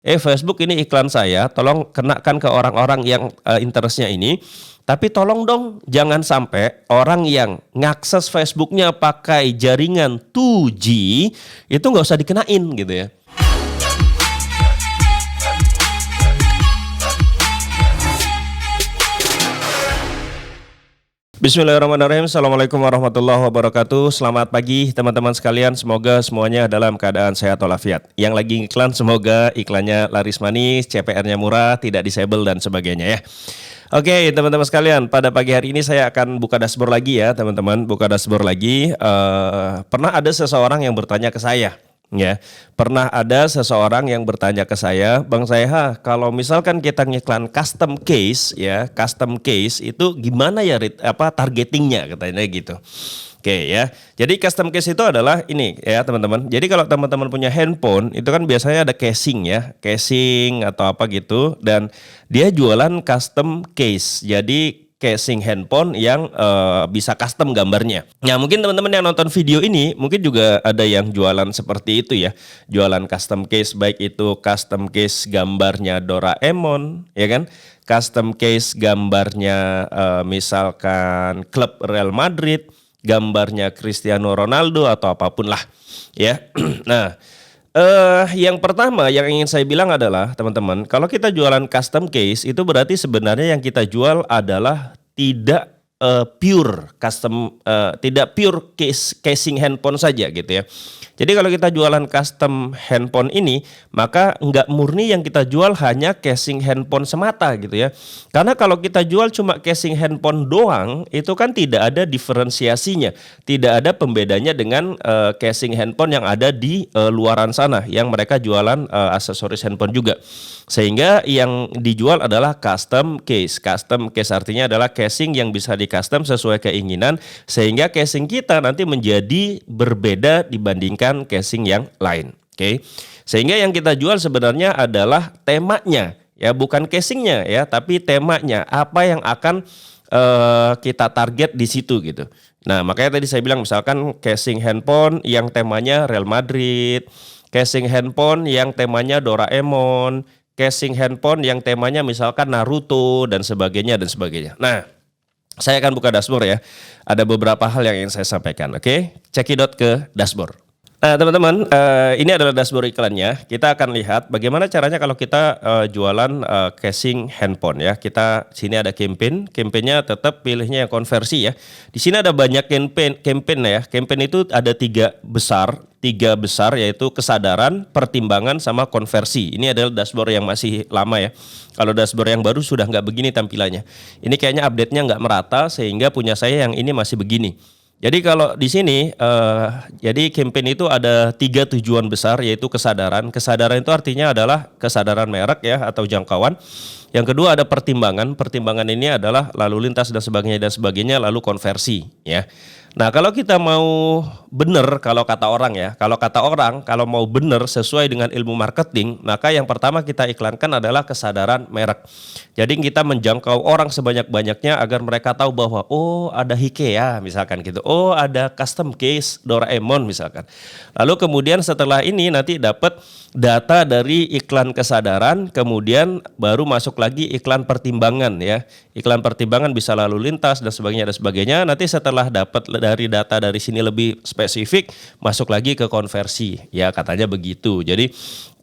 Facebook ini iklan saya, tolong kenakan ke orang-orang yang interestnya ini. Tapi tolong dong jangan sampai orang yang ngakses Facebooknya pakai jaringan 2G itu nggak usah dikenain gitu ya. Bismillahirrahmanirrahim. Assalamualaikum warahmatullahi wabarakatuh. Selamat pagi teman-teman sekalian. Semoga semuanya dalam keadaan sehat walafiat. Yang lagi iklan semoga iklannya laris manis, CPR-nya murah, tidak disable dan sebagainya ya. Oke teman-teman sekalian, pada pagi hari ini saya akan buka dashboard lagi ya teman-teman. Buka dashboard lagi. Pernah ada seseorang yang bertanya ke saya. Ya, pernah ada seseorang yang bertanya ke saya, Bang Saiha, kalau misalkan kita ngiklan custom case ya, custom case itu gimana ya targetingnya katanya gitu. Oke ya, jadi custom case itu adalah ini ya teman-teman. Jadi kalau teman-teman punya handphone itu kan biasanya ada casing ya, casing atau apa gitu, dan dia jualan custom case. Jadi casing handphone yang bisa custom gambarnya. Nah mungkin teman-teman yang nonton video ini mungkin juga ada yang jualan seperti itu ya. Jualan custom case, baik itu custom case gambarnya Doraemon ya kan. Custom case gambarnya misalkan klub Real Madrid, gambarnya Cristiano Ronaldo atau apapun lah ya. Nah yang pertama yang ingin saya bilang adalah teman-teman, kalau kita jualan custom case itu berarti sebenarnya yang kita jual adalah tidak pure custom, tidak pure casing handphone saja gitu ya. Jadi kalau kita jualan custom handphone ini, maka nggak murni yang kita jual hanya casing handphone semata gitu ya. Karena kalau kita jual cuma casing handphone doang, itu kan tidak ada diferensiasinya, tidak ada pembedanya dengan casing handphone yang ada di luaran sana, yang mereka jualan aksesoris handphone juga. Sehingga yang dijual adalah custom case. Custom case artinya adalah casing yang bisa di custom sesuai keinginan, sehingga casing kita nanti menjadi berbeda dibandingkan casing yang lain. Oke. Sehingga yang kita jual sebenarnya adalah temanya ya, bukan casingnya ya, tapi temanya apa yang akan kita target di situ gitu. Nah, makanya tadi saya bilang misalkan casing handphone yang temanya Real Madrid, casing handphone yang temanya Doraemon, casing handphone yang temanya misalkan Naruto dan sebagainya dan sebagainya. Nah, saya akan buka dashboard ya. Ada beberapa hal yang ingin saya sampaikan. Oke, cekidot ke dashboard. Nah teman-teman, ini adalah dashboard iklannya. Kita akan lihat bagaimana caranya kalau kita jualan casing handphone ya. Kita sini ada campaign-nya tetap pilihnya yang konversi ya. Di sini ada banyak campaign ya. Campaign itu ada tiga besar yaitu kesadaran, pertimbangan, sama konversi. Ini adalah dashboard yang masih lama ya. Kalau dashboard yang baru sudah nggak begini tampilannya. Ini kayaknya update-nya nggak merata sehingga punya saya yang ini masih begini. Jadi kalau di sini, jadi campaign itu ada 3 tujuan besar yaitu kesadaran. Kesadaran itu artinya adalah kesadaran merek ya atau jangkauan. Yang kedua ada pertimbangan. Pertimbangan ini adalah lalu lintas dan sebagainya, lalu konversi ya. Nah kalau kita mau benar, kalau kata orang kalau mau benar sesuai dengan ilmu marketing, maka yang pertama kita iklankan adalah kesadaran merek. Jadi kita menjangkau orang sebanyak-banyaknya agar mereka tahu bahwa oh ada IKEA misalkan gitu, oh ada custom case Doraemon misalkan. Lalu kemudian setelah ini nanti dapat data dari iklan kesadaran, kemudian baru masuk lagi iklan pertimbangan ya. Iklan pertimbangan bisa lalu lintas dan sebagainya. Nanti setelah dapat dari data dari sini lebih spesifik, masuk lagi ke konversi ya, katanya begitu. Jadi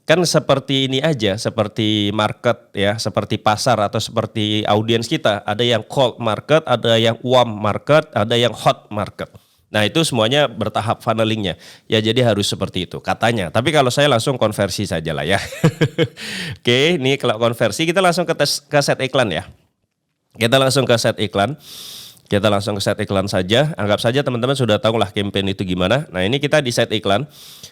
kan seperti ini aja, seperti market ya, seperti pasar atau seperti audiens kita. Ada yang cold market, ada yang warm market, ada yang hot market. Nah itu semuanya bertahap funnelingnya. Ya jadi harus seperti itu katanya. Tapi kalau saya langsung konversi saja lah ya. Oke, ini kalau konversi kita langsung ke set iklan ya. Kita langsung ke set iklan saja. Anggap saja teman-teman sudah tahu lah campaign itu gimana. Nah ini kita di set iklan.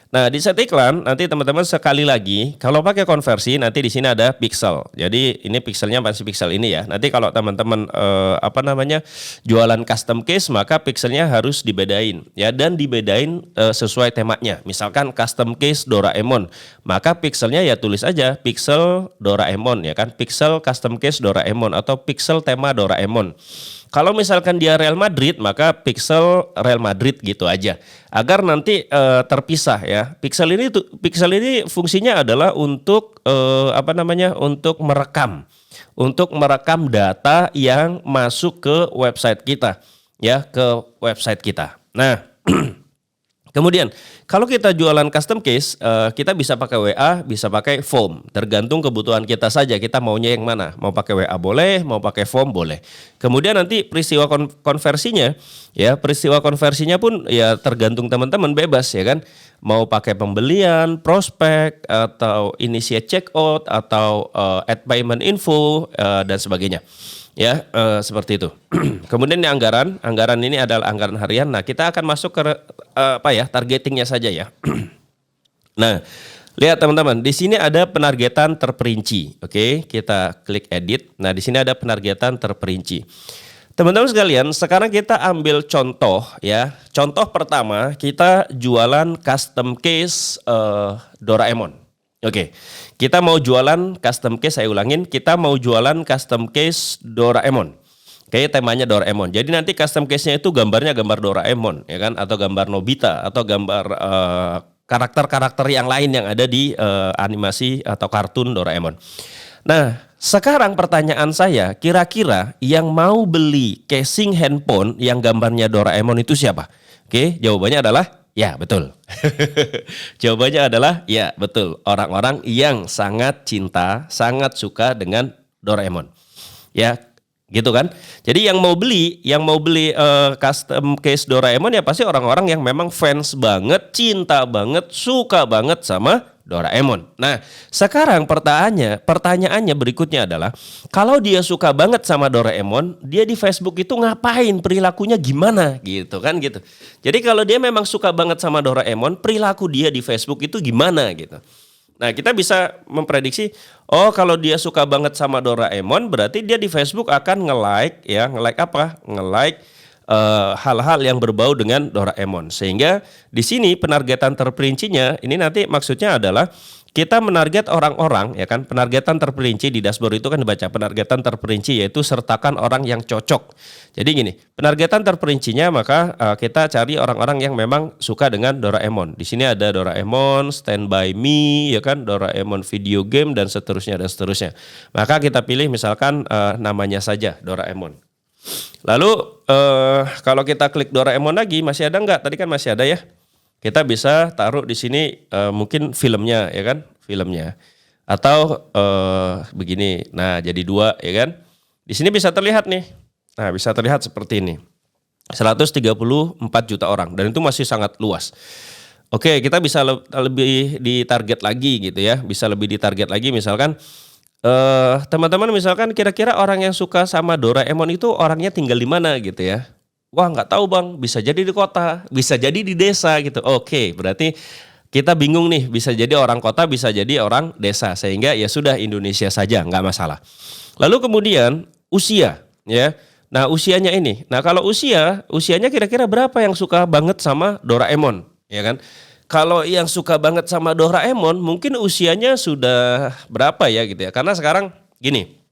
Nah di set iklan nanti teman-teman sekali lagi kalau pakai konversi nanti di sini ada pixel. Jadi ini pixelnya masih pixel ini ya. Nanti kalau teman-teman jualan custom case maka pixelnya harus dibedain ya, dan dibedain sesuai temanya. Misalkan custom case Doraemon, maka pixelnya ya tulis aja pixel Doraemon ya kan. Pixel custom case Doraemon atau pixel tema Doraemon. Kalau misalkan dia Real Madrid, maka pixel Real Madrid gitu aja. Agar nanti terpisah ya. ya. Pixel ini fungsinya adalah untuk untuk merekam data yang masuk ke website kita, ya, ke website kita. Nah, kemudian kalau kita jualan custom case, kita bisa pakai WA, bisa pakai form, tergantung kebutuhan kita saja. Kita maunya yang mana? Mau pakai WA boleh, mau pakai form boleh. Kemudian nanti peristiwa konversinya pun ya tergantung teman-teman, bebas ya kan. Mau pakai pembelian, prospek, atau initiate checkout, atau add payment info, dan sebagainya. Ya, seperti itu. Kemudian ini anggaran ini adalah anggaran harian. Nah, kita akan masuk ke targetingnya saja ya. Nah, lihat teman-teman, di sini ada penargetan terperinci. Oke, kita klik edit. Nah, di sini ada penargetan terperinci. Teman-teman sekalian, sekarang kita ambil contoh ya. Contoh pertama, kita jualan custom case Doraemon. Oke, kita mau jualan custom case, saya ulangin, kita mau jualan custom case Doraemon. Oke, temanya Doraemon. Jadi nanti custom case-nya itu gambarnya gambar Doraemon, ya kan? Atau gambar Nobita, atau gambar karakter-karakter yang lain yang ada di animasi atau kartun Doraemon. Nah, sekarang pertanyaan saya, kira-kira yang mau beli casing handphone yang gambarnya Doraemon itu siapa? Oke, jawabannya adalah ya, betul. Jawabannya adalah ya, betul. Orang-orang yang sangat cinta, sangat suka dengan Doraemon. Ya, gitu kan? Jadi yang mau beli custom case Doraemon ya pasti orang-orang yang memang fans banget, cinta banget, suka banget sama Doraemon. Nah, sekarang pertanyaannya berikutnya adalah, kalau dia suka banget sama Doraemon, dia di Facebook itu ngapain? Perilakunya gimana? Gitu kan gitu. Jadi kalau dia memang suka banget sama Doraemon, perilaku dia di Facebook itu gimana gitu. Nah, kita bisa memprediksi, oh kalau dia suka banget sama Doraemon, berarti dia di Facebook akan nge-like ya, nge-like apa? Nge-like hal-hal yang berbau dengan Doraemon. Sehingga di sini penargetan terperincinya ini nanti maksudnya adalah kita menarget orang-orang ya kan. Penargetan terperinci di dashboard itu kan dibaca penargetan terperinci, yaitu sertakan orang yang cocok. Jadi gini, penargetan terperincinya maka kita cari orang-orang yang memang suka dengan Doraemon. Di sini ada Doraemon, Stand By Me ya kan, Doraemon video game dan seterusnya dan seterusnya. Maka kita pilih misalkan namanya saja Doraemon. Lalu kalau kita klik Doraemon lagi, masih ada nggak? Tadi kan masih ada ya. Kita bisa taruh di sini mungkin filmnya ya kan, filmnya. Atau begini. Nah, jadi 2 ya kan. Di sini bisa terlihat nih. Nah, bisa terlihat seperti ini. 134 juta orang dan itu masih sangat luas. Oke, kita bisa lebih ditarget lagi gitu ya. Bisa lebih ditarget lagi misalkan teman-teman misalkan kira-kira orang yang suka sama Doraemon itu orangnya tinggal di mana gitu ya. Wah, nggak tahu bang, bisa jadi di kota, bisa jadi di desa gitu. Oke, berarti kita bingung nih, bisa jadi orang kota, bisa jadi orang desa. Sehingga ya sudah Indonesia saja, nggak masalah. Lalu kemudian usia ya. Nah usianya ini, nah kalau usianya kira-kira berapa yang suka banget sama Doraemon ya kan. Kalau yang suka banget sama Doraemon mungkin usianya sudah berapa ya gitu ya. Karena sekarang gini,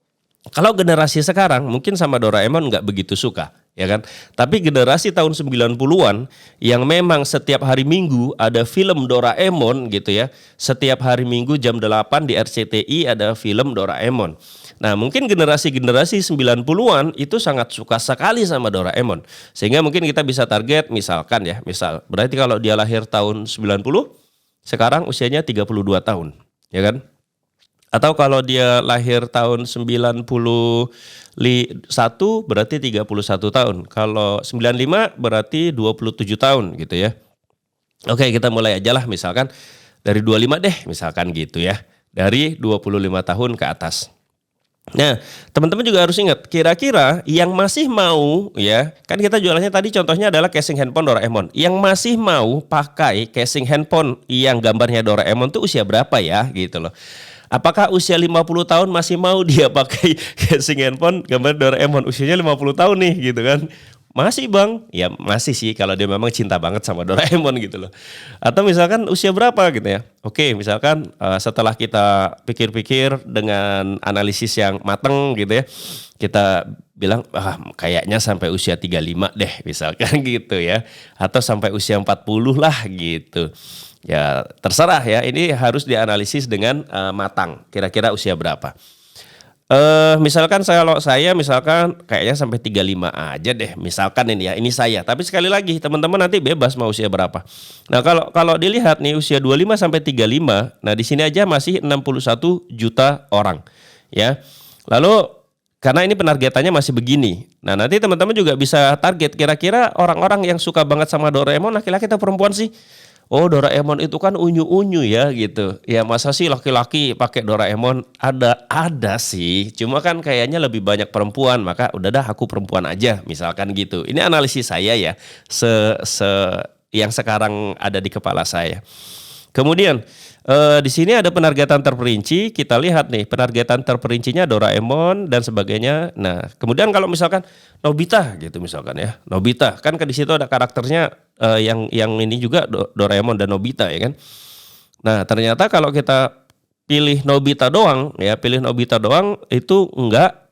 kalau generasi sekarang mungkin sama Doraemon nggak begitu suka ya kan. Tapi generasi tahun 90-an yang memang setiap hari Minggu ada film Doraemon gitu ya. Setiap hari Minggu jam 8 di RCTI ada film Doraemon. Nah mungkin generasi-generasi 90-an itu sangat suka sekali sama Doraemon. Sehingga mungkin kita bisa target misalkan ya, berarti kalau dia lahir tahun 90, sekarang usianya 32 tahun, ya kan? Atau kalau dia lahir tahun 91 berarti 31 tahun. Kalau 95 berarti 27 tahun gitu ya. Oke, kita mulai aja lah misalkan dari 25 deh misalkan gitu ya. Dari 25 tahun ke atas. Nah, teman-teman juga harus ingat, kira-kira yang masih mau ya, kan kita jualannya tadi contohnya adalah casing handphone Doraemon. Yang masih mau pakai casing handphone yang gambarnya Doraemon tuh usia berapa ya gitu loh. Apakah usia 50 tahun masih mau dia pakai casing handphone gambar Doraemon? Usianya 50 tahun nih gitu kan. Masih bang, ya masih sih kalau dia memang cinta banget sama Doraemon gitu loh. Atau misalkan usia berapa gitu ya. Oke, misalkan setelah kita pikir-pikir dengan analisis yang mateng gitu ya. Kita bilang kayaknya sampai usia 35 deh misalkan gitu ya. Atau sampai usia 40 lah gitu. Ya terserah ya, ini harus dianalisis dengan matang. Kira-kira usia berapa? Misalkan kalau saya misalkan kayaknya sampai 35 aja deh, misalkan ini ya, ini saya. Tapi sekali lagi teman-teman nanti bebas mau usia berapa. Nah, kalau kalau dilihat nih usia 25 sampai 35, nah di sini aja masih 61 juta orang, ya. Lalu karena ini penargetannya masih begini. Nah, nanti teman-teman juga bisa target kira-kira orang-orang yang suka banget sama Doraemon laki-laki atau perempuan sih? Oh, Doraemon itu kan unyu-unyu ya gitu. Ya masa sih laki-laki pakai Doraemon? Ada sih. Cuma kan kayaknya lebih banyak perempuan, maka udah dah aku perempuan aja, misalkan gitu. Ini analisis saya ya. Se yang sekarang ada di kepala saya. Kemudian di sini ada penargetan terperinci. Kita lihat nih penargetan terperincinya Doraemon dan sebagainya. Nah, kemudian kalau misalkan Nobita gitu misalkan ya, Nobita kan di situ ada karakternya yang ini juga Doraemon dan Nobita ya kan. Nah, ternyata kalau kita pilih Nobita doang ya, pilih Nobita doang itu enggak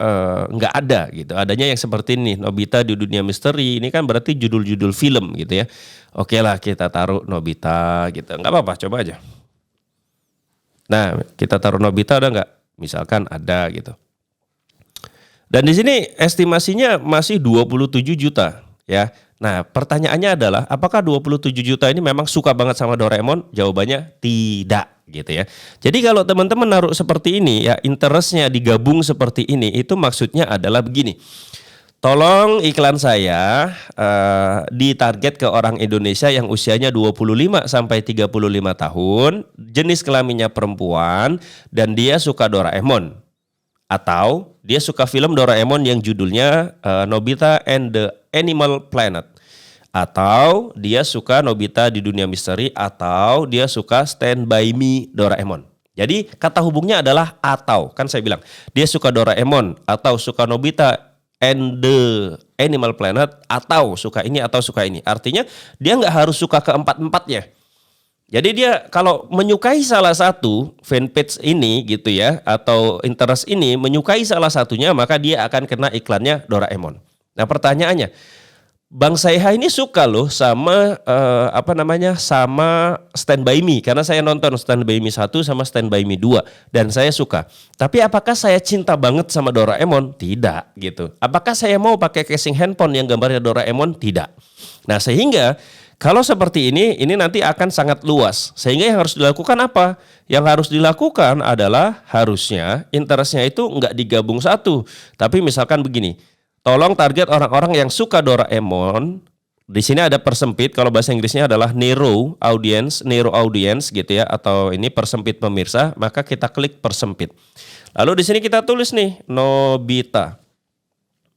ada gitu. Adanya yang seperti ini, Nobita di Dunia Misteri. Ini kan berarti judul-judul film gitu ya. Oke lah kita taruh Nobita gitu. Enggak apa-apa, coba aja. Nah, kita taruh Nobita ada nggak? Misalkan ada gitu. Dan di sini estimasinya masih 27 juta ya. Nah, pertanyaannya adalah apakah 27 juta ini memang suka banget sama Doraemon? Jawabannya tidak gitu ya. Jadi kalau teman-teman naruh seperti ini ya, interestnya digabung seperti ini, itu maksudnya adalah begini. Tolong iklan saya ditarget ke orang Indonesia yang usianya 25 sampai 35 tahun, jenis kelaminnya perempuan dan dia suka Doraemon. Atau dia suka film Doraemon yang judulnya Nobita and the Animal Planet. Atau dia suka Nobita di Dunia Misteri, atau dia suka Stand By Me Doraemon. Jadi kata hubungnya adalah atau. Kan saya bilang dia suka Doraemon atau suka Nobita and the Animal Planet, atau suka ini atau suka ini. Artinya dia nggak harus suka keempat-empatnya. Jadi dia kalau menyukai salah satu fanpage ini gitu ya, atau interest ini, menyukai salah satunya, maka dia akan kena iklannya Doraemon. Nah pertanyaannya, Bang Saiha ini suka loh sama sama Stand By Me, karena saya nonton Stand By Me 1 sama Stand By Me 2 dan saya suka. Tapi apakah saya cinta banget sama Doraemon? Tidak gitu. Apakah saya mau pakai casing handphone yang gambarnya Doraemon? Tidak. Nah, sehingga kalau seperti ini nanti akan sangat luas. Sehingga yang harus dilakukan apa? Yang harus dilakukan adalah harusnya interestnya itu enggak digabung satu. Tapi misalkan begini, tolong target orang-orang yang suka Doraemon. Di sini ada persempit, kalau bahasa Inggrisnya adalah narrow audience gitu ya, atau ini persempit pemirsa, maka kita klik persempit. Lalu di sini kita tulis nih Nobita.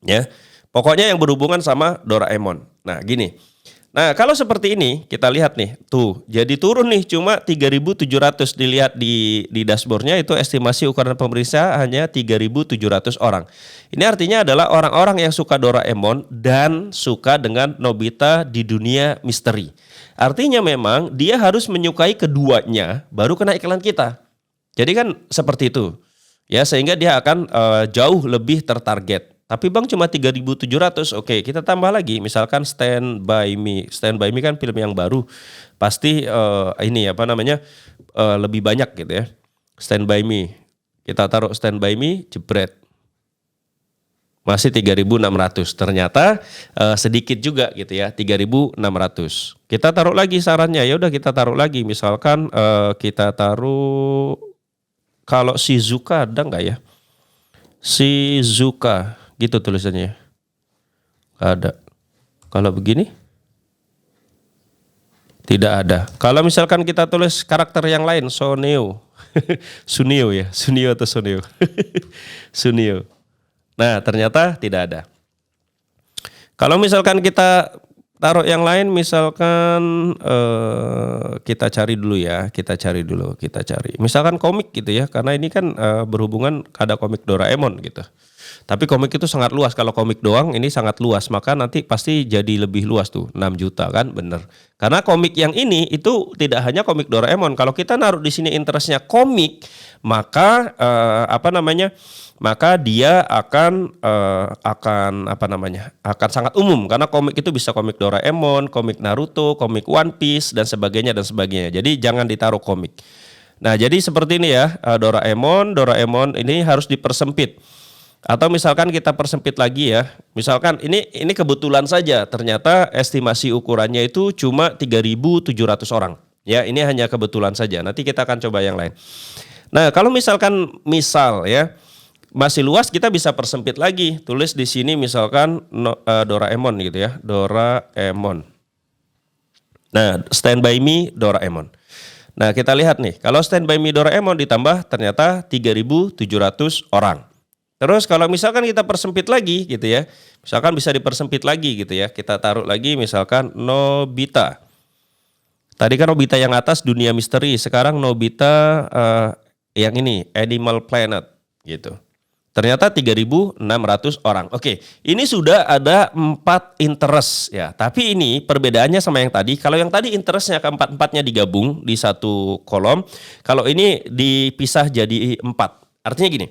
Ya. Pokoknya yang berhubungan sama Doraemon. Nah, gini. Nah, kalau seperti ini kita lihat nih, tuh jadi turun nih cuma 3.700 dilihat di dashboardnya, itu estimasi ukuran pemeriksa hanya 3.700 orang. Ini artinya adalah orang-orang yang suka Doraemon dan suka dengan Nobita di Dunia Misteri. Artinya memang dia harus menyukai keduanya baru kena iklan kita. Jadi kan seperti itu. Ya, sehingga dia akan jauh lebih tertarget. Tapi Bang cuma 3.700, oke kita tambah lagi. Misalkan Stand By Me. Stand By Me kan film yang baru. Pasti lebih banyak gitu ya. Stand By Me. Kita taruh Stand By Me, jebret. Masih 3.600. Ternyata sedikit juga gitu ya, 3.600. Kita taruh lagi sarannya, ya udah kita taruh lagi. Misalkan kita taruh, kalau Shizuka ada nggak ya? Shizuka. Gitu tulisannya. Gak ada. Kalau begini tidak ada. Kalau misalkan kita tulis karakter yang lain, Soneo. Sunio ya. Sunio atau Soneo. Sunio. Nah ternyata tidak ada. Kalau misalkan kita taruh yang lain, misalkan kita cari dulu ya. Kita cari. Misalkan komik gitu ya. Karena ini kan berhubungan ada komik Doraemon gitu. Tapi komik itu sangat luas. Kalau komik doang ini sangat luas, maka nanti pasti jadi lebih luas tuh, 6 juta kan, bener. Karena komik yang ini itu tidak hanya komik Doraemon. Kalau kita naruh di sini interestnya komik, maka maka dia akan sangat umum, karena komik itu bisa komik Doraemon, komik Naruto, komik One Piece dan sebagainya dan sebagainya. Jadi jangan ditaruh komik. Nah, jadi seperti ini ya, Doraemon ini harus dipersempit. Atau misalkan kita persempit lagi ya. Misalkan ini kebetulan saja ternyata estimasi ukurannya itu cuma 3.700 orang. Ya, ini hanya kebetulan saja. Nanti kita akan coba yang lain. Nah, kalau misal ya masih luas, kita bisa persempit lagi. Tulis di sini misalkan Doraemon gitu ya, Doraemon. Nah, Stand By Me Doraemon. Nah, kita lihat nih, kalau Stand By Me Doraemon ditambah ternyata 3.700 orang. Terus kalau misalkan kita persempit lagi gitu ya, misalkan bisa dipersempit lagi gitu ya, kita taruh lagi misalkan Nobita. Tadi kan Nobita yang atas dunia misteri, sekarang Nobita yang ini Animal Planet gitu. Ternyata 3.600 orang. Oke, ini sudah ada 4 interest ya. Tapi ini perbedaannya sama yang tadi. Kalau yang tadi interestnya keempat-empatnya digabung di satu kolom. Kalau ini dipisah jadi 4. Artinya gini.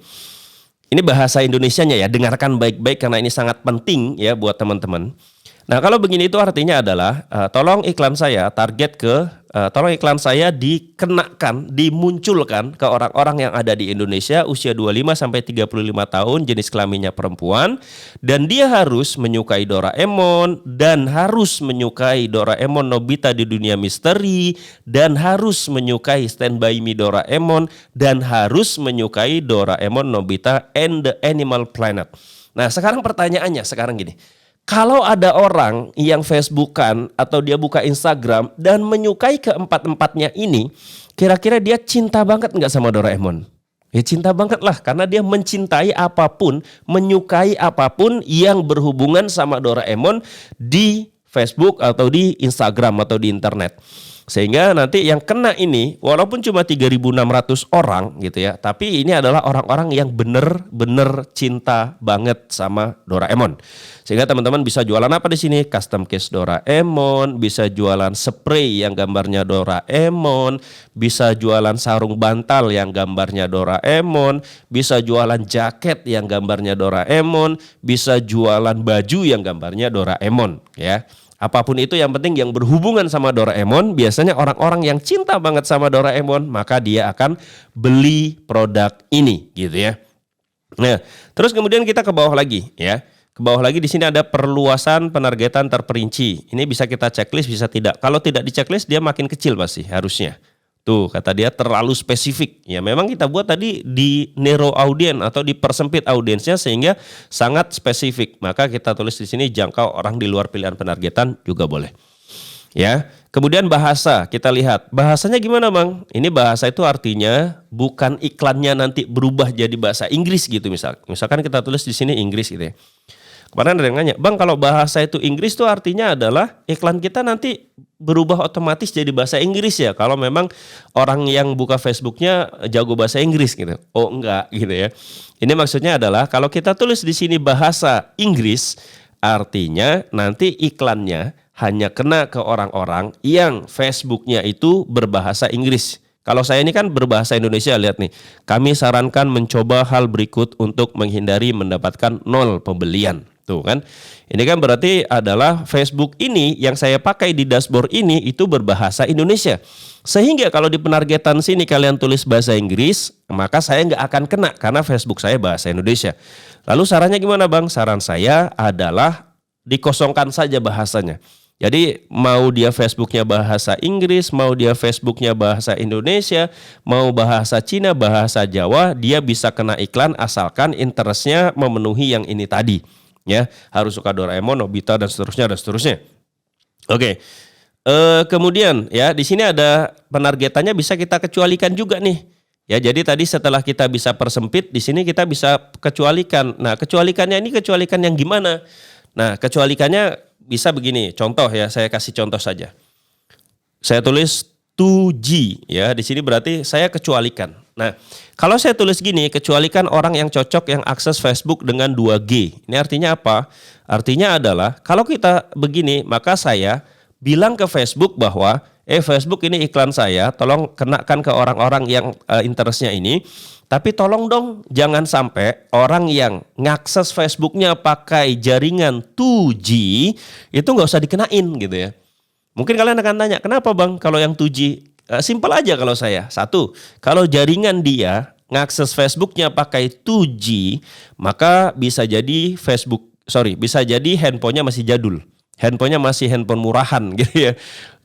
Ini bahasa Indonesianya ya. Dengarkan baik-baik karena ini sangat penting ya buat teman-teman. Nah, kalau begini itu artinya adalah tolong iklan saya dikenakan, dimunculkan ke orang-orang yang ada di Indonesia usia 25 sampai 35 tahun, jenis kelaminnya perempuan, dan dia harus menyukai Doraemon dan harus menyukai Doraemon Nobita di dunia misteri dan harus menyukai Stand By Me Doraemon dan harus menyukai Doraemon Nobita and the Animal Planet. Nah, sekarang pertanyaannya gini. Kalau ada orang yang Facebookan atau dia buka Instagram dan menyukai keempat-empatnya ini, kira-kira dia cinta banget nggak sama Doraemon? Ya cinta banget lah, karena dia mencintai apapun, menyukai apapun yang berhubungan sama Doraemon di Facebook atau di Instagram atau di internet. Sehingga nanti yang kena ini walaupun cuma 3.600 orang gitu ya, tapi ini adalah orang-orang yang bener-bener cinta banget sama Doraemon. Sehingga teman-teman bisa jualan apa di sini? Custom case Doraemon, bisa jualan spray yang gambarnya Doraemon, bisa jualan sarung bantal yang gambarnya Doraemon, bisa jualan jaket yang gambarnya Doraemon, bisa jualan baju yang gambarnya Doraemon ya. Apapun itu yang penting yang berhubungan sama Doraemon, biasanya orang-orang yang cinta banget sama Doraemon, maka dia akan beli produk ini gitu ya. Nah, terus kemudian kita ke bawah lagi ya. Ke bawah lagi di sini ada perluasan penargetan terperinci. Ini bisa kita checklist, bisa tidak. Kalau tidak di checklist dia makin kecil pasti harusnya. Tuh kata dia terlalu spesifik. Ya memang kita buat tadi di narrow audience atau dipersempit audiensnya sehingga sangat spesifik. Maka kita tulis di sini jangkau orang di luar pilihan penargetan juga boleh. Ya. Kemudian bahasa, kita lihat. Bahasanya gimana, Bang? Ini bahasa itu artinya bukan iklannya nanti berubah jadi bahasa Inggris gitu misalkan kita tulis di sini Inggris gitu ya. Kemarin ada yang nanya, Bang kalau bahasa itu Inggris tuh artinya adalah iklan kita nanti berubah otomatis jadi bahasa Inggris ya. Kalau memang orang yang buka Facebooknya jago bahasa Inggris gitu. Oh enggak gitu ya. Ini maksudnya adalah kalau kita tulis di sini bahasa Inggris, artinya nanti iklannya hanya kena ke orang-orang yang Facebooknya itu berbahasa Inggris. Kalau saya ini kan berbahasa Indonesia, lihat nih. Kami sarankan mencoba hal berikut untuk menghindari mendapatkan 0 pembelian. Tuh kan, ini kan berarti adalah Facebook ini yang saya pakai di dashboard ini itu berbahasa Indonesia. Sehingga kalau di penargetan sini kalian tulis bahasa Inggris, maka saya nggak akan kena karena Facebook saya bahasa Indonesia. Lalu sarannya gimana Bang? Saran saya adalah dikosongkan saja bahasanya. Jadi mau dia Facebooknya bahasa Inggris, mau dia Facebooknya bahasa Indonesia, mau bahasa Cina, bahasa Jawa, dia bisa kena iklan asalkan interestnya memenuhi yang ini tadi. Ya, harus suka Doraemon, Nobita dan seterusnya dan seterusnya. Oke. Kemudian ya di sini ada penargetannya bisa kita kecualikan juga nih. Ya, jadi tadi setelah kita bisa persempit, di sini kita bisa kecualikan. Nah, kecualikannya ini kecualikan yang gimana? Nah, kecualikannya bisa begini. Contoh ya, saya kasih contoh saja. Saya tulis 2G ya, di sini berarti saya kecualikan. Nah, kalau saya tulis gini, kecualikan orang yang cocok yang akses Facebook dengan 2G. Ini artinya apa? Artinya adalah kalau kita begini, maka saya bilang ke Facebook bahwa Facebook ini iklan saya, tolong kenakan ke orang-orang yang interestnya ini. Tapi tolong dong jangan sampai orang yang ngakses Facebooknya pakai jaringan 2G itu nggak usah dikenain gitu ya. Mungkin kalian akan tanya, kenapa bang kalau yang 2G? Simpel aja kalau saya. Satu, kalau jaringan dia ngakses Facebooknya pakai 2G, maka bisa jadi bisa jadi handphonenya masih jadul. Handphonenya masih handphone murahan gitu ya.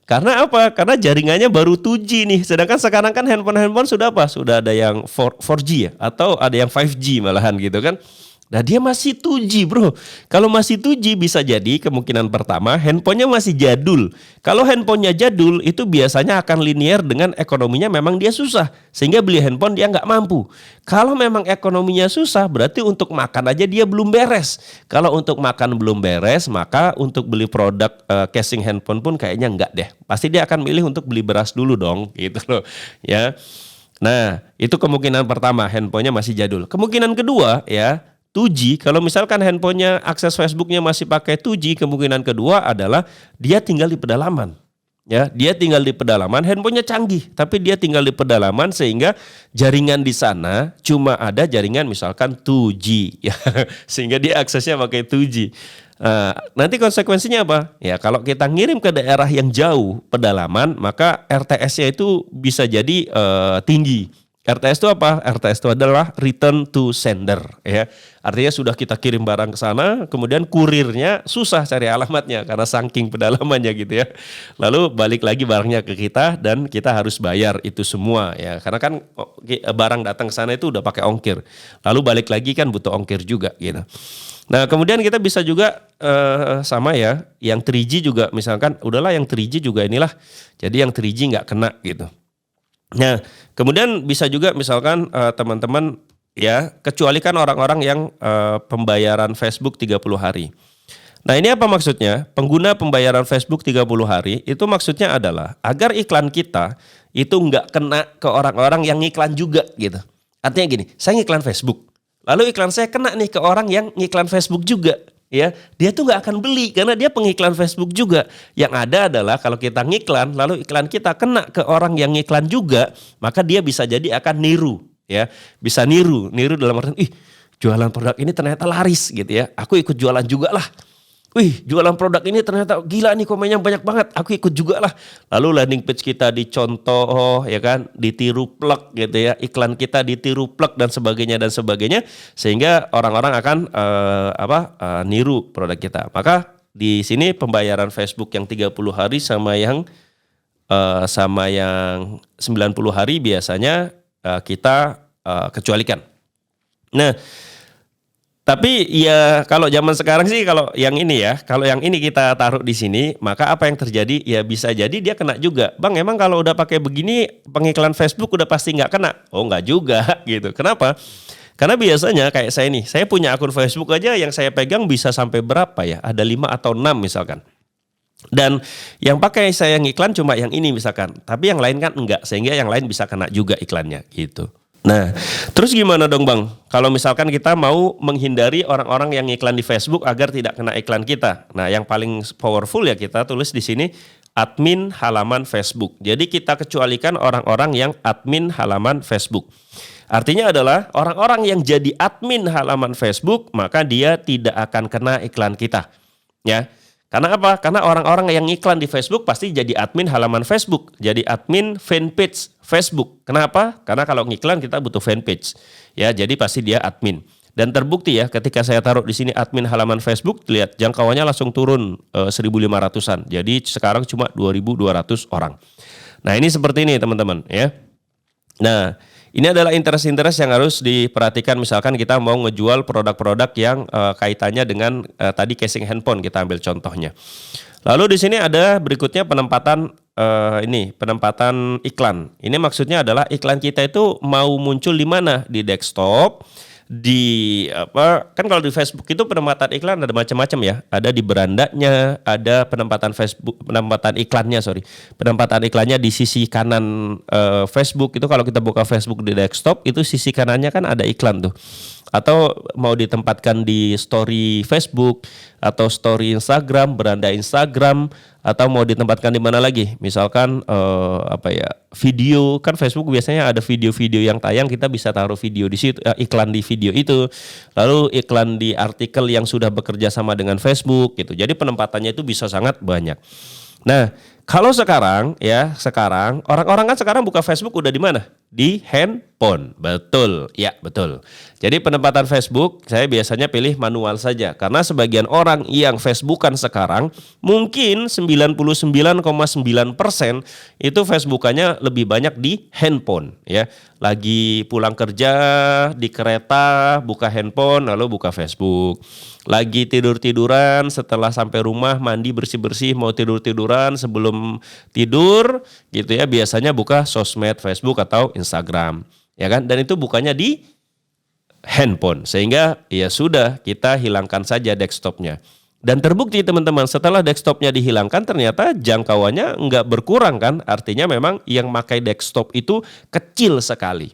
Karena apa? Karena jaringannya baru 2G nih. Sedangkan sekarang kan handphone sudah apa? Sudah ada yang 4G ya, atau ada yang 5G malahan gitu kan. Nah dia masih 2G bro. Kalau masih 2G bisa jadi kemungkinan pertama handphonenya masih jadul. Kalau handphonenya jadul itu biasanya akan linear dengan ekonominya memang dia susah. Sehingga beli handphone dia nggak mampu. Kalau memang ekonominya susah berarti untuk makan aja dia belum beres. Kalau untuk makan belum beres maka untuk beli produk casing handphone pun kayaknya nggak deh. Pasti dia akan milih untuk beli beras dulu dong gitu loh ya. Nah itu kemungkinan pertama handphonenya masih jadul. Kemungkinan kedua ya 2G, kalau misalkan handphonenya akses Facebooknya masih pakai 2G, kemungkinan kedua adalah dia tinggal di pedalaman. Ya, dia tinggal di pedalaman, handphonenya canggih, tapi dia tinggal di pedalaman sehingga jaringan di sana cuma ada jaringan misalkan 2G, ya, sehingga dia aksesnya pakai 2G. Nanti konsekuensinya apa? Ya, kalau kita ngirim ke daerah yang jauh pedalaman, maka RTS-nya itu bisa jadi tinggi. RTS itu apa? RTS itu adalah return to sender ya. Artinya sudah kita kirim barang ke sana, kemudian kurirnya susah cari alamatnya karena saking pedalamannya gitu ya. Lalu balik lagi barangnya ke kita dan kita harus bayar itu semua ya. Karena kan barang datang ke sana itu udah pakai ongkir. Lalu balik lagi kan butuh ongkir juga gitu. Nah, kemudian kita bisa juga sama ya, yang 3G juga misalkan udahlah yang 3G juga inilah. Jadi yang 3G nggak kena gitu. Nah, kemudian bisa juga misalkan teman-teman ya kecualikan orang-orang yang pembayaran Facebook 30 hari. Nah, ini apa maksudnya? Pengguna pembayaran Facebook 30 hari itu maksudnya adalah agar iklan kita itu nggak kena ke orang-orang yang ngiklan juga gitu. Artinya gini, saya ngiklan Facebook. Lalu iklan saya kena nih ke orang yang ngiklan Facebook juga. Ya, dia tuh nggak akan beli karena dia pengiklan Facebook juga. Yang ada adalah kalau kita ngiklan, lalu iklan kita kena ke orang yang ngiklan juga, maka dia bisa jadi akan niru, ya, bisa niru dalam artian, jualan produk ini ternyata laris gitu ya, aku ikut jualan juga lah. Jualan produk ini ternyata gila nih komennya banyak banget, aku ikut juga lah. Lalu landing page kita dicontoh ya kan, ditiru plek gitu ya, iklan kita ditiru plek dan sebagainya sehingga orang-orang akan niru produk kita. Maka di sini pembayaran Facebook yang 30 hari sama yang 90 hari biasanya kita kecualikan. Nah, tapi ya kalau zaman sekarang sih kalau yang ini kita taruh di sini, maka apa yang terjadi? Ya bisa jadi dia kena juga. Bang, emang kalau udah pakai begini pengiklan Facebook udah pasti nggak kena? Oh nggak juga gitu. Kenapa? Karena biasanya kayak saya nih, saya punya akun Facebook aja yang saya pegang bisa sampai berapa ya? Ada 5 atau 6 misalkan. Dan yang pakai saya ngiklan cuma yang ini misalkan. Tapi yang lain kan enggak, sehingga yang lain bisa kena juga iklannya gitu. Nah, terus gimana dong Bang? Kalau misalkan kita mau menghindari orang-orang yang iklan di Facebook agar tidak kena iklan kita. Nah, yang paling powerful ya kita tulis di sini admin halaman Facebook. Jadi kita kecualikan orang-orang yang admin halaman Facebook. Artinya adalah orang-orang yang jadi admin halaman Facebook, maka dia tidak akan kena iklan kita. Ya. Karena apa? Karena orang-orang yang iklan di Facebook pasti jadi admin halaman Facebook, jadi admin fanpage Facebook. Kenapa? Karena kalau ngiklan kita butuh fanpage. Ya, jadi pasti dia admin. Dan terbukti ya ketika saya taruh di sini admin halaman Facebook, lihat jangkauannya langsung turun 1.500-an. Jadi sekarang cuma 2.200 orang. Nah, ini seperti ini teman-teman ya. Nah, ini adalah interest-interest yang harus diperhatikan misalkan kita mau ngejual produk-produk yang kaitannya dengan tadi casing handphone, kita ambil contohnya. Lalu di sini ada berikutnya penempatan iklan. Ini maksudnya adalah iklan kita itu mau muncul di mana? Di desktop, di apa kan kalau di Facebook itu penempatan iklan ada macam-macam ya. Ada di berandanya, ada penempatan iklannya, sorry. Penempatan iklannya di sisi kanan Facebook itu kalau kita buka Facebook di desktop itu sisi kanannya kan ada iklan tuh. Atau mau ditempatkan di story Facebook atau story Instagram, beranda Instagram, atau mau ditempatkan di mana lagi? Misalkan video kan Facebook biasanya ada video-video yang tayang, kita bisa taruh video di situ, iklan di video itu. Lalu iklan di artikel yang sudah bekerja sama dengan Facebook gitu. Jadi penempatannya itu bisa sangat banyak. Nah, kalau sekarang orang-orang kan sekarang buka Facebook udah di mana? Di handphone. Betul. Ya, betul. Jadi penempatan Facebook saya biasanya pilih manual saja karena sebagian orang yang Facebookan sekarang mungkin 99,9% itu Facebookannya lebih banyak di handphone ya. Lagi pulang kerja di kereta buka handphone lalu buka Facebook. Lagi tidur-tiduran setelah sampai rumah mandi bersih-bersih mau tidur-tiduran sebelum tidur gitu ya biasanya buka sosmed Facebook atau Instagram ya kan, dan itu bukannya di handphone sehingga ya sudah kita hilangkan saja desktopnya. Dan terbukti teman-teman setelah desktopnya dihilangkan ternyata jangkauannya nggak berkurang kan, artinya memang yang pakai desktop itu kecil sekali.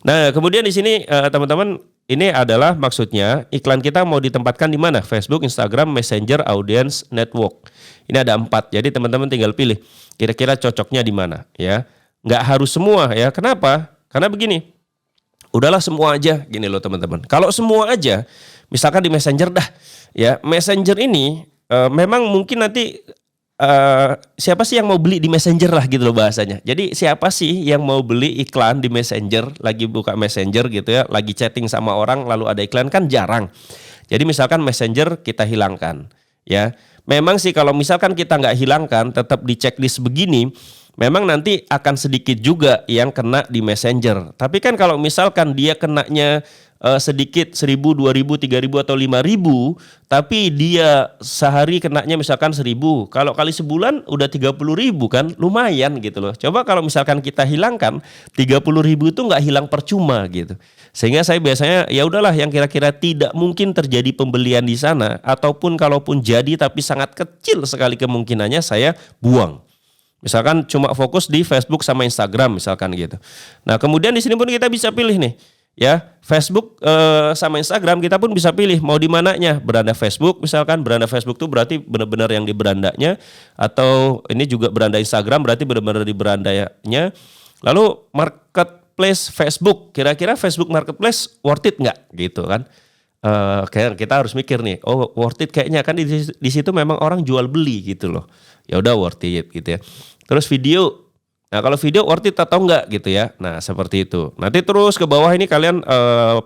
Nah kemudian di sini teman-teman ini adalah maksudnya iklan kita mau ditempatkan di mana? Facebook, Instagram, Messenger, Audience, Network. Ini ada 4 jadi teman-teman tinggal pilih kira-kira cocoknya di mana ya. Nggak harus semua ya, kenapa? Karena begini. Udahlah semua aja gini loh teman-teman. Kalau semua aja, misalkan di Messenger dah, ya Messenger ini memang mungkin nanti siapa sih yang mau beli di Messenger lah gitu loh bahasanya. Jadi siapa sih yang mau beli iklan di Messenger, lagi buka Messenger gitu ya, lagi chatting sama orang lalu ada iklan kan jarang. Jadi misalkan Messenger kita hilangkan, ya. Memang sih kalau misalkan kita nggak hilangkan, tetap di checklist begini. Memang nanti akan sedikit juga yang kena di Messenger. Tapi kan kalau misalkan dia kenanya sedikit 1.000, 2.000, 3.000 atau 5.000, tapi dia sehari kenanya misalkan 1.000. Kalau kali sebulan udah 30.000 kan, lumayan gitu loh. Coba kalau misalkan kita hilangkan 30.000 itu nggak hilang percuma gitu. Sehingga saya biasanya ya udahlah yang kira-kira tidak mungkin terjadi pembelian di sana ataupun kalaupun jadi tapi sangat kecil sekali kemungkinannya saya buang. Misalkan cuma fokus di Facebook sama Instagram misalkan gitu. Nah kemudian di sini pun kita bisa pilih nih, ya Facebook sama Instagram kita pun bisa pilih mau di mananya. Beranda Facebook misalkan, beranda Facebook itu berarti benar-benar yang di berandanya, atau ini juga beranda Instagram berarti benar-benar di berandanya. Lalu marketplace Facebook, kira-kira Facebook Marketplace worth it nggak gitu kan? Kayak kita harus mikir nih, oh worth it kayaknya kan di situ memang orang jual beli gitu loh. Ya udah worth it gitu ya. Terus video, nah kalau video worth it atau enggak gitu ya. Nah seperti itu. Nanti terus ke bawah ini kalian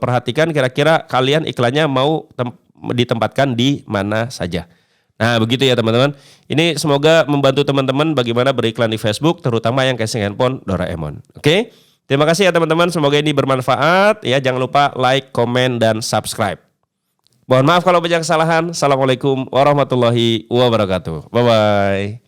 perhatikan kira-kira kalian iklannya mau ditempatkan di mana saja. Nah begitu ya teman-teman. Ini semoga membantu teman-teman bagaimana beriklan di Facebook, terutama yang casing handphone Doraemon. Oke? Terima kasih ya teman-teman. Semoga ini bermanfaat. Ya jangan lupa like, komen, dan subscribe. Mohon maaf kalau banyak kesalahan. Assalamualaikum warahmatullahi wabarakatuh. Bye-bye.